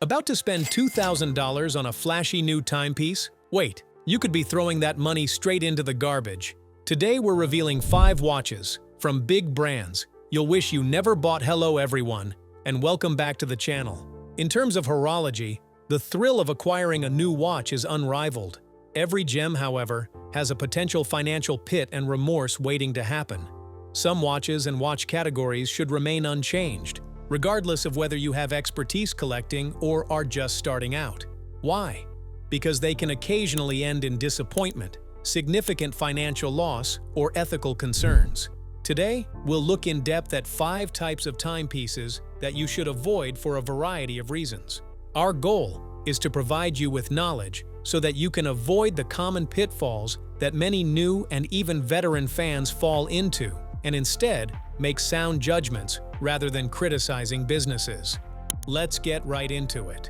About to spend $2,000 on a flashy new timepiece? Wait, you could be throwing that money straight into the garbage. Today we're revealing 5 watches from big brands you'll wish you never bought. Hello everyone, and welcome back to the channel. In terms of horology, the thrill of acquiring a new watch is unrivaled. Every gem, however, has a potential financial pit and remorse waiting to happen. Some watches and watch categories should remain unchanged, regardless of whether you have expertise collecting or are just starting out. Why? Because they can occasionally end in disappointment, significant financial loss, or ethical concerns. Today, we'll look in depth at 5 types of timepieces that you should avoid for a variety of reasons. Our goal is to provide you with knowledge so that you can avoid the common pitfalls that many new and even veteran fans fall into, and instead make sound judgments rather than criticizing businesses. Let's get right into it.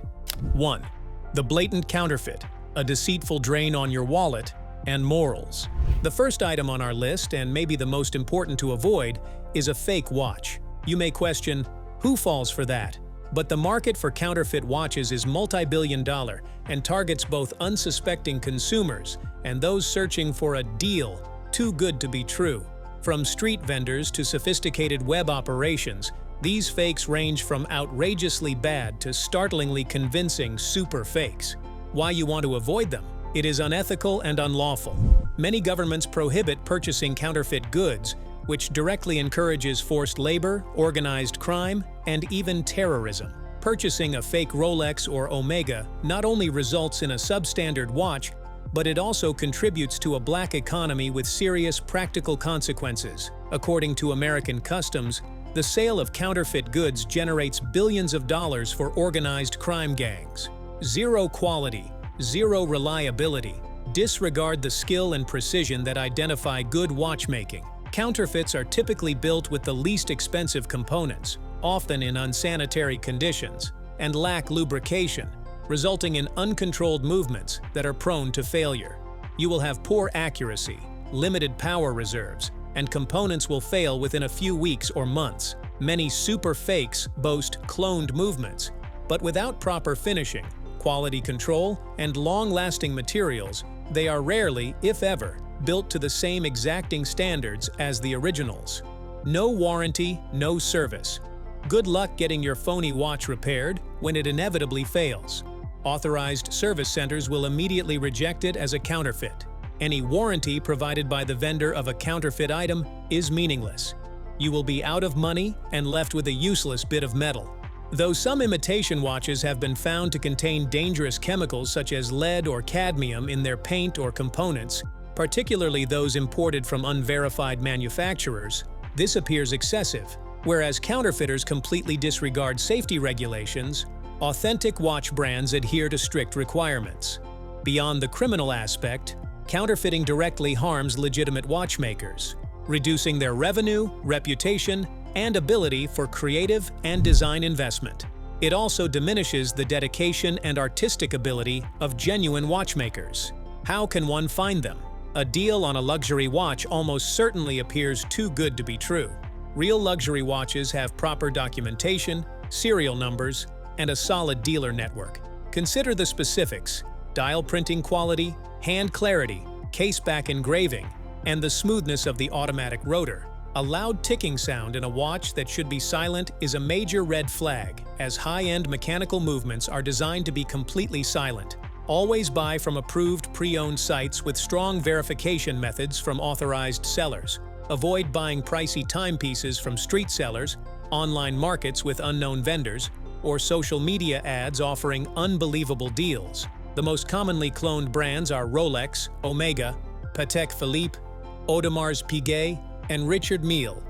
1. The blatant counterfeit, a deceitful drain on your wallet and morals. The first item on our list, and maybe the most important to avoid, is a fake watch. You may question, who falls for that? But the market for counterfeit watches is multi-billion-dollar and targets both unsuspecting consumers and those searching for a deal too good to be true. From street vendors to sophisticated web operations, these fakes range from outrageously bad to startlingly convincing super fakes. Why you want to avoid them? It is unethical and unlawful. Many governments prohibit purchasing counterfeit goods, which directly encourages forced labor, organized crime, and even terrorism. Purchasing a fake Rolex or Omega not only results in a substandard watch, but it also contributes to a black economy with serious practical consequences. According to American customs, the sale of counterfeit goods generates billions of dollars for organized crime gangs. Zero quality, zero reliability. Disregard the skill and precision that identify good watchmaking. Counterfeits are typically built with the least expensive components, often in unsanitary conditions, and lack lubrication, resulting in uncontrolled movements that are prone to failure. You will have poor accuracy, limited power reserves, and components will fail within a few weeks or months. Many super fakes boast cloned movements, but without proper finishing, quality control, and long-lasting materials, they are rarely, if ever, built to the same exacting standards as the originals. No warranty, no service. Good luck getting your phony watch repaired when it inevitably fails. Authorized service centers will immediately reject it as a counterfeit. Any warranty provided by the vendor of a counterfeit item is meaningless. You will be out of money and left with a useless bit of metal. Though some imitation watches have been found to contain dangerous chemicals such as lead or cadmium in their paint or components, particularly those imported from unverified manufacturers, this appears excessive. Whereas counterfeiters completely disregard safety regulations, authentic watch brands adhere to strict requirements. Beyond the criminal aspect, counterfeiting directly harms legitimate watchmakers, reducing their revenue, reputation, and ability for creative and design investment. It also diminishes the dedication and artistic ability of genuine watchmakers. How can one find them? A deal on a luxury watch almost certainly appears too good to be true. Real luxury watches have proper documentation, serial numbers, and a solid dealer network. Consider the specifics: dial printing quality, hand clarity, case-back engraving, and the smoothness of the automatic rotor. A loud ticking sound in a watch that should be silent is a major red flag, as high-end mechanical movements are designed to be completely silent. Always buy from approved pre-owned sites with strong verification methods from authorized sellers. Avoid buying pricey timepieces from street sellers, online markets with unknown vendors, or social media ads offering unbelievable deals. The most commonly cloned brands are Rolex, Omega, Patek Philippe, Audemars Piguet, and Richard Mille.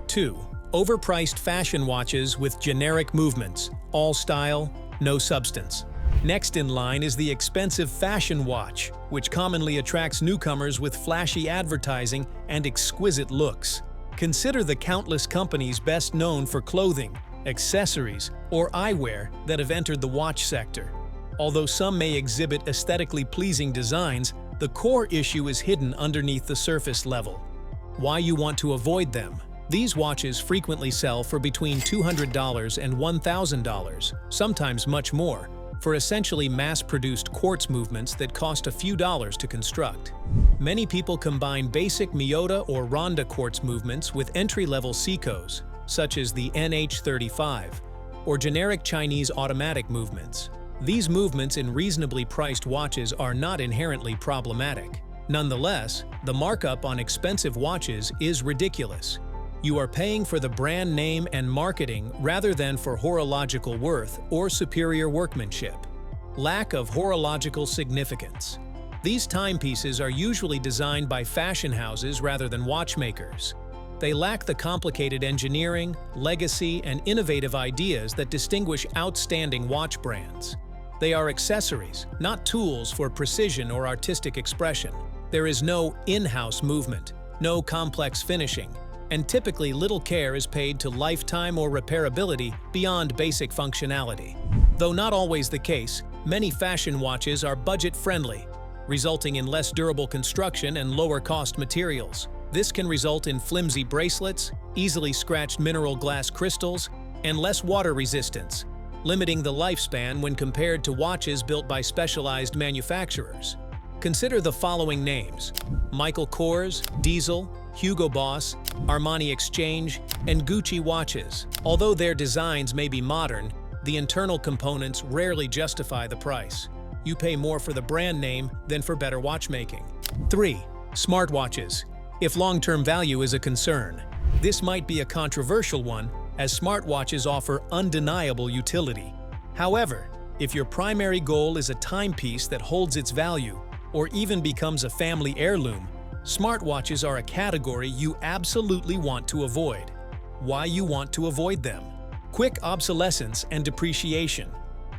2. Overpriced fashion watches with generic movements, all style, no substance. Next in line is the expensive fashion watch, which commonly attracts newcomers with flashy advertising and exquisite looks. Consider the countless companies best known for clothing, accessories, or eyewear that have entered the watch sector. Although some may exhibit aesthetically pleasing designs, the core issue is hidden underneath the surface level. Why you want to avoid them? These watches frequently sell for between $200 and $1,000, sometimes much more, for essentially mass-produced quartz movements that cost a few dollars to construct. Many people combine basic Miyota or Ronda quartz movements with entry-level Seikos, such as the NH35, or generic Chinese automatic movements. These movements in reasonably priced watches are not inherently problematic. Nonetheless, the markup on expensive watches is ridiculous. You are paying for the brand name and marketing rather than for horological worth or superior workmanship. Lack of horological significance. These timepieces are usually designed by fashion houses rather than watchmakers. They lack the complicated engineering, legacy, and innovative ideas that distinguish outstanding watch brands. They are accessories, not tools for precision or artistic expression. There is no in-house movement, no complex finishing, and typically little care is paid to lifetime or repairability beyond basic functionality. Though not always the case, many fashion watches are budget-friendly, resulting in less durable construction and lower-cost materials. This can result in flimsy bracelets, easily scratched mineral glass crystals, and less water resistance, limiting the lifespan when compared to watches built by specialized manufacturers. Consider the following names: Michael Kors, Diesel, Hugo Boss, Armani Exchange, and Gucci watches. Although their designs may be modern, the internal components rarely justify the price. You pay more for the brand name than for better watchmaking. 3. Smartwatches. If long-term value is a concern, this might be a controversial one, as smartwatches offer undeniable utility. However, if your primary goal is a timepiece that holds its value, or even becomes a family heirloom, smartwatches are a category you absolutely want to avoid. Why you want to avoid them? Quick obsolescence and depreciation.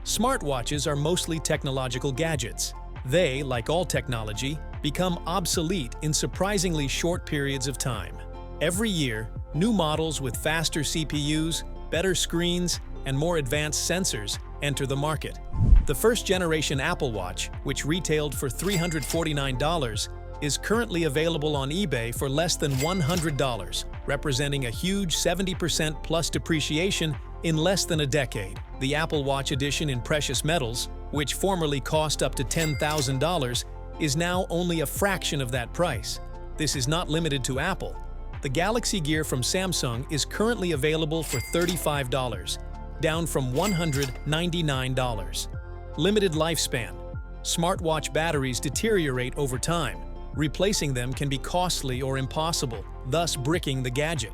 Smartwatches are mostly technological gadgets. They, like all technology, become obsolete in surprisingly short periods of time. Every year, new models with faster CPUs, better screens, and more advanced sensors enter the market. The first-generation Apple Watch, which retailed for $349, is currently available on eBay for less than $100, representing a huge 70% plus depreciation in less than a decade. The Apple Watch edition in precious metals, which formerly cost up to $10,000, is now only a fraction of that price. This is not limited to Apple. The Galaxy Gear from Samsung is currently available for $35, down from $199. Limited lifespan. Smartwatch batteries deteriorate over time. Replacing them can be costly or impossible, thus bricking the gadget.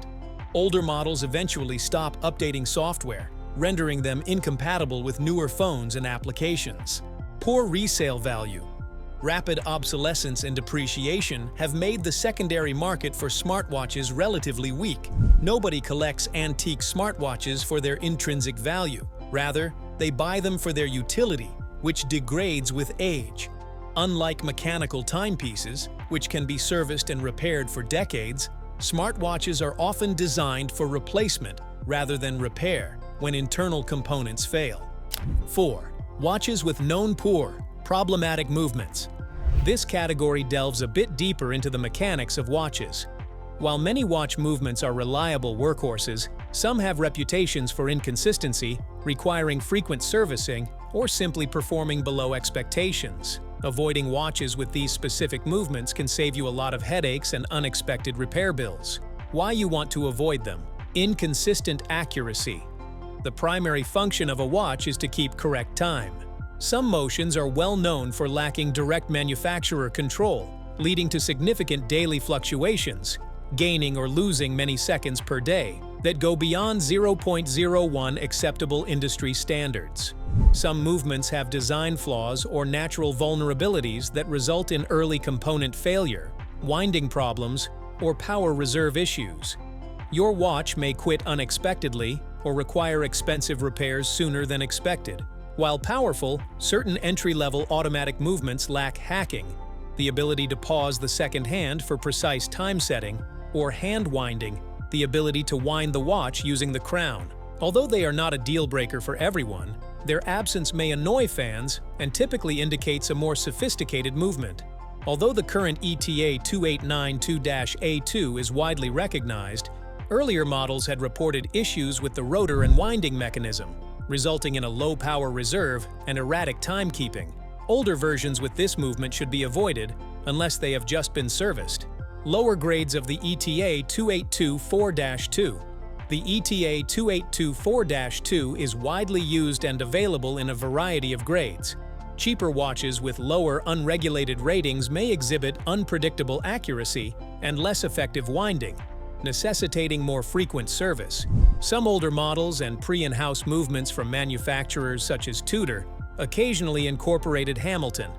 Older models eventually stop updating software, rendering them incompatible with newer phones and applications. Poor resale value. Rapid obsolescence and depreciation have made the secondary market for smartwatches relatively weak. Nobody collects antique smartwatches for their intrinsic value. Rather, they buy them for their utility, which degrades with age. Unlike mechanical timepieces, which can be serviced and repaired for decades, smartwatches are often designed for replacement rather than repair when internal components fail. 4. Watches with known poor, problematic movements. This category delves a bit deeper into the mechanics of watches. While many watch movements are reliable workhorses, some have reputations for inconsistency, requiring frequent servicing, or simply performing below expectations. Avoiding watches with these specific movements can save you a lot of headaches and unexpected repair bills. Why you want to avoid them? Inconsistent accuracy. The primary function of a watch is to keep correct time. Some motions are well known for lacking direct manufacturer control, leading to significant daily fluctuations, gaining or losing many seconds per day, that go beyond 0.01 acceptable industry standards. Some movements have design flaws or natural vulnerabilities that result in early component failure, winding problems, or power reserve issues. Your watch may quit unexpectedly or require expensive repairs sooner than expected. While powerful, certain entry-level automatic movements lack hacking, the ability to pause the second hand for precise time setting, or hand winding, the ability to wind the watch using the crown. Although they are not a deal-breaker for everyone, their absence may annoy fans and typically indicates a more sophisticated movement. Although the current ETA 2892-A2 is widely recognized, Earlier models had reported issues with the rotor and winding mechanism, resulting in a low power reserve and erratic timekeeping. Older versions with this movement should be avoided unless they have just been serviced. Lower grades of the ETA 2824-2. The ETA 2824-2 is widely used and available in a variety of grades. Cheaper watches with lower unregulated ratings may exhibit unpredictable accuracy and less effective winding, necessitating more frequent service. Some older models and pre-in-house movements from manufacturers such as Tudor occasionally incorporated Hamilton.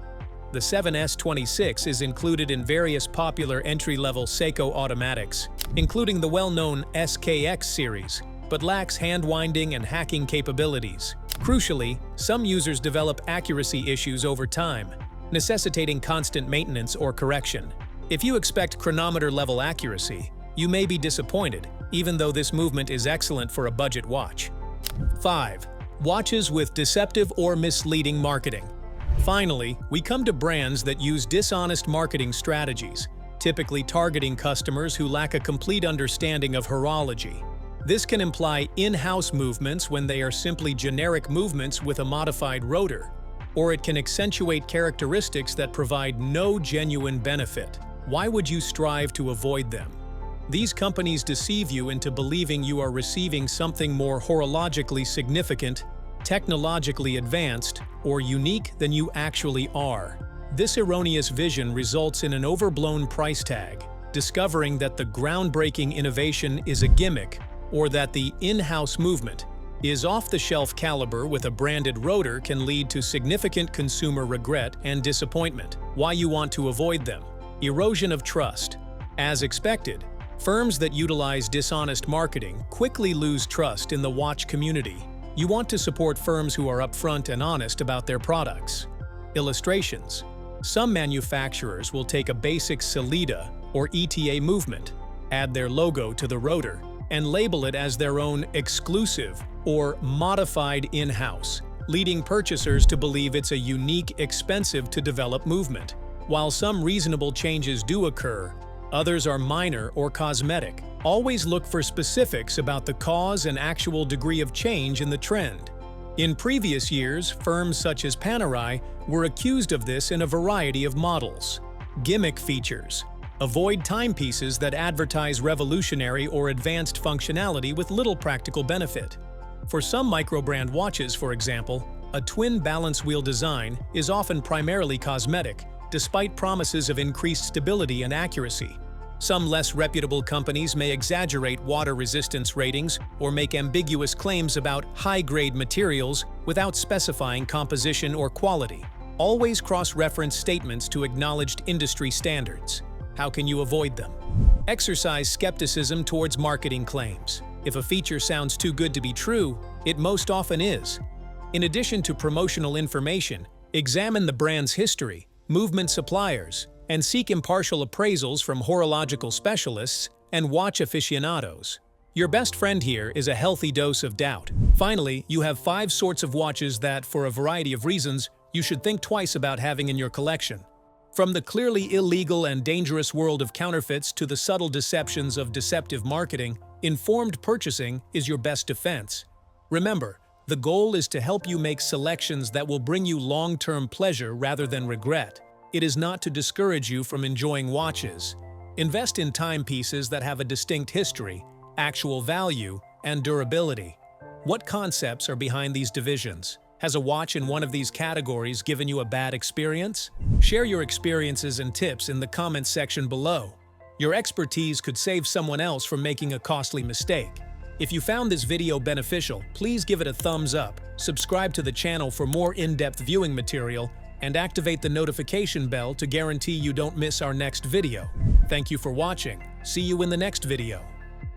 The 7S26 is included in various popular entry-level Seiko automatics, including the well-known SKX series, but lacks hand-winding and hacking capabilities. Crucially, some users develop accuracy issues over time, necessitating constant maintenance or correction. If you expect chronometer-level accuracy, you may be disappointed, even though this movement is excellent for a budget watch. 5. Watches with deceptive or misleading marketing. Finally, we come to brands that use dishonest marketing strategies, typically targeting customers who lack a complete understanding of horology. This can imply in-house movements when they are simply generic movements with a modified rotor, or it can accentuate characteristics that provide no genuine benefit. Why would you strive to avoid them? These companies deceive you into believing you are receiving something more horologically significant, technologically advanced, or unique than you actually are. This erroneous vision results in an overblown price tag. Discovering that the groundbreaking innovation is a gimmick, or that the in-house movement is off-the-shelf caliber with a branded rotor can lead to significant consumer regret and disappointment. Why you want to avoid them? Erosion of trust. As expected, firms that utilize dishonest marketing quickly lose trust in the watch community. You want to support firms who are upfront and honest about their products. Illustrations. Some manufacturers will take a basic Sellita or ETA movement, add their logo to the rotor, and label it as their own exclusive or modified in-house, leading purchasers to believe it's a unique, expensive-to-develop movement. While some reasonable changes do occur, others are minor or cosmetic. Always look for specifics about the cause and actual degree of change in the trend. In previous years, firms such as Panerai were accused of this in a variety of models. Gimmick features. Avoid timepieces that advertise revolutionary or advanced functionality with little practical benefit. For some micro-brand watches, for example, a twin balance wheel design is often primarily cosmetic, despite promises of increased stability and accuracy. Some less reputable companies may exaggerate water resistance ratings or make ambiguous claims about high-grade materials without specifying composition or quality. Always cross-reference statements to acknowledged industry standards. How can you avoid them? Exercise skepticism towards marketing claims. If a feature sounds too good to be true, it most often is. In addition to promotional information, examine the brand's history, movement suppliers, and seek impartial appraisals from horological specialists and watch aficionados. Your best friend here is a healthy dose of doubt. Finally, you have 5 sorts of watches that, for a variety of reasons, you should think twice about having in your collection. From the clearly illegal and dangerous world of counterfeits to the subtle deceptions of deceptive marketing, informed purchasing is your best defense. Remember, the goal is to help you make selections that will bring you long-term pleasure rather than regret. It is not to discourage you from enjoying watches. Invest in timepieces that have a distinct history, actual value, and durability. What concepts are behind these divisions? Has a watch in one of these categories given you a bad experience? Share your experiences and tips in the comments section below. Your expertise could save someone else from making a costly mistake. If you found this video beneficial, please give it a thumbs up, subscribe to the channel for more in-depth viewing material, and activate the notification bell to guarantee you don't miss our next video. Thank you for watching. See you in the next video.